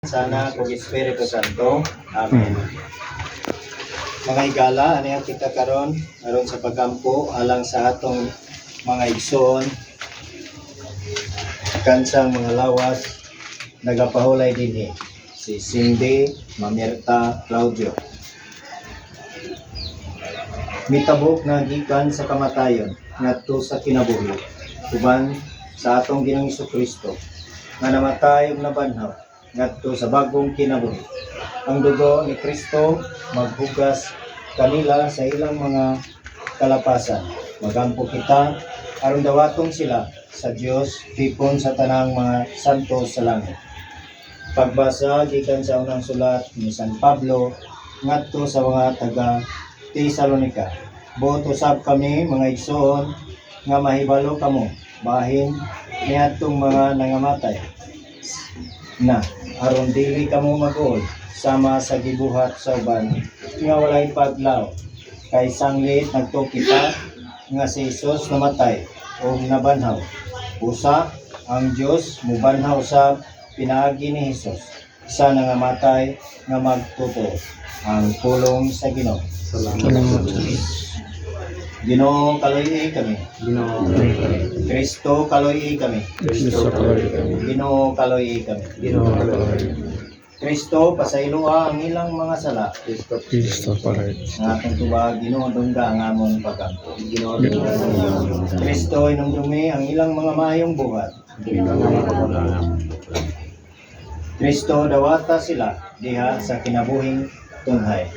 Sana kung Espiritu Santo. Amen. Mga higala, ano kita karon aron sa pagkampo alang sa atong mga igsoon kansang mga lawas nagapahulay dinhi si Cindy Mamirta Claudio. Mitabok na gikan sa kamatayon ngadto sa kinabuhi uban sa atong Ginoong Hesukristo nga namatay ug nabanhaw ngadto sa bagong kinabuhi. Ang dugo ni Kristo maghugas kanila sa ilang mga kalapasan. Magampo kita aron dawaton sila sa Dios tipon sa tanang mga santo sa langit. Pagbasa gikan sa unang sulat ni San Pablo ngadto sa mga taga Tesalonica. Buot usab kami mga igsoon nga mahibalo kamo bahin niadtong mga nangamatay na aron dili kamo mag-uol sama sa gibuhat sa uban nga walay paglaw kay sanglit nagto kita nga si Jesus namatay o nabanhaw usa ang Dios mubanhaw sa pinaagi ni Jesus sa nangamatay nga magtuto ang pulong sa Ginoo. Salamat. Ginoo kaloy kami. Ginoo Kristo kaloy kami. Kristo kaloy kami. Ginoo kaloy kami. Ginoo kaloy. Kristo pasayloa ang ilang mga sala. Kristo palay. Nga atong tuwa Ginoo dungga ang among pagkampo. Ginoo Kristo inumdumi ang ilang mga maayong buhat. Kristo dawata sila diha sa kinabuhing tunhay.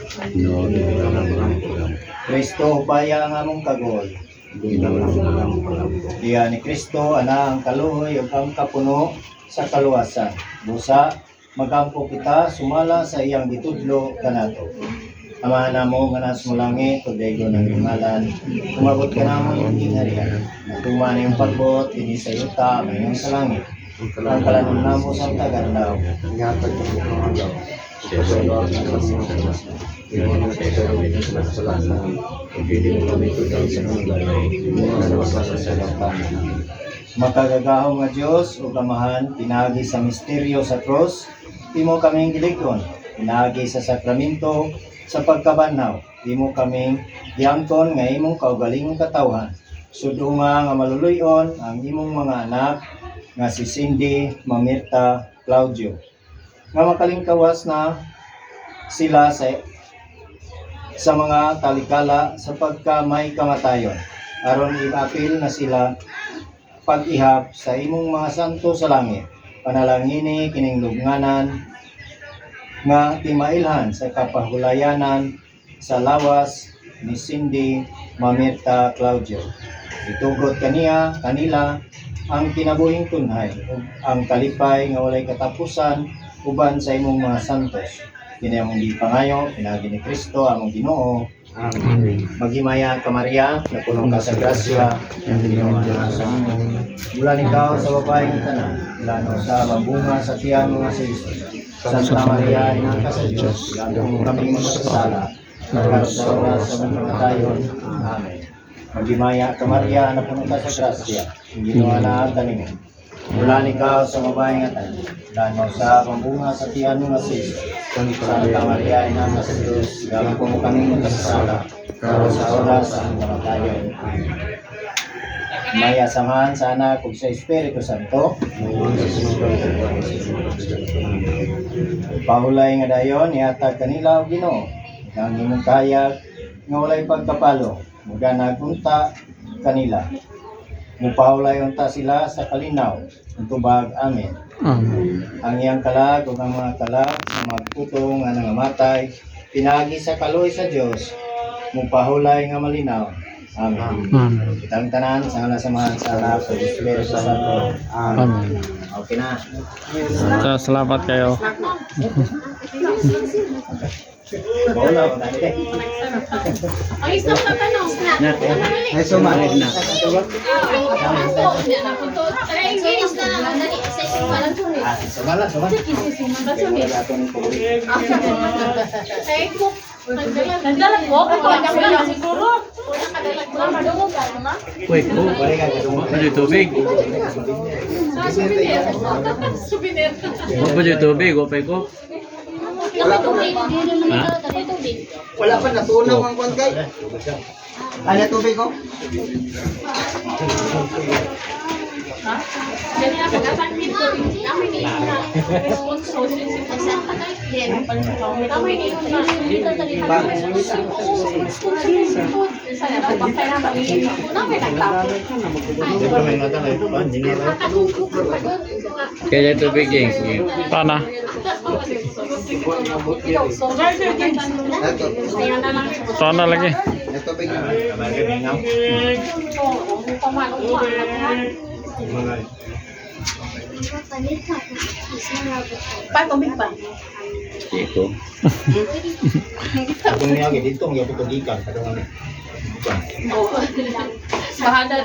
Kristo upaya ang among kagol. Diha ni Kristo ana ang kaluhoy ug ang kapuno sa kaluwasan. Busa magampo kita sumala sa iyang gitudlo kanato. Amahan namo nga nas mo langit ug daygo ng ngalan. Umabot ka namo iyong gingharian. Tuman iyong pagbot dinhi sa yuta mayon sa langit. Ang kalanon namo sa tagandaw. Ingatag mo ang agaw. Makagagahom nga Diyos o kamahan, pinagi sa misteryo sa cross, imo kaming gilikon, pinagi sa sakramento, sa pagkabanhaw, imo kaming giangkon nga imong kaugalingong katawhan. Sudunga nga maluluyon ang imong mga anak nga si Cindy Mamirta Claudio. Nga makalingkawas na sila sa mga talikala sa pagka may kamatayon. Aron i-apil na sila pag-ihap sa imong mga santo sa langit. Panalangini kining lubnganan nga timailhan sa kapahulayanan sa lawas ni Cindy Mamirta Claudio. Itugot kanila ang kinabuhing tunhay ug ang kalipay nga walay katapusan uban sa imong mga santos. Kini among gipangayo pinagi ni Kristo among Ginoo. Amen. Maghimaya ka Maria, napuno ka sa grasya, ang Ginoo ang sa imo. Bulan ikaw sa babae ng tanan, lano sa mabunga sa tiyan mo nga si Jesus. Santa Maria, ina ka sa Dios, lano kami magkasala, nagkaroon sa oras sa mga kamatayon. Amen. Maghimaya ka Maria, napuno ka sa grasya, ang Ginoo na ang tanin. Bulan ikaw sa babae ng tanan, lano sa mabunga sa tiyan mo nga si Jesus. Santa Maria, ina ka sa Diyos, gawin po mo kami magkasala, karon sa oras ang kamatayon. Maya samahan sa Anak ug sa Espiritu Santo. Pahulay nga dayon ihatag kanila og Ginoo. Ang imong kayag nga walay pagkapalo, muga nagunta kanila. Mupahulay unta sila sa kalinaw. Tubag amen. Ang iyang kalag ug ang mga kalag sa magputong nga nangamatay, pinagi sa kaloy sa Dios, mupahulay nga malinaw. Amen. Kitang tanan sa samahan sa Anak ug Espiritu Santo. Amen. Okay na. Salamat kayo. Bola na dito. Ay, stop na tanong. Ay sumarid na. Ay, ginis na lang. Dali, sa isang walang sunod. Sumala. Ay, ko. Nagdalag po. Kung wala ko lang siguro. Wait, oh. Balik ka kadungog. Ano yung tubig? Ano ba yung tubig? Wapay ko? Wala pa natunaw ang kwan kay. Ano tubig ko? Kaya yung tubig eh. Sige. Paano? Paano lagi? Ano tubig? Iko. Kadung niya dito, ang yapo tugikan. Kadung ano. Bahada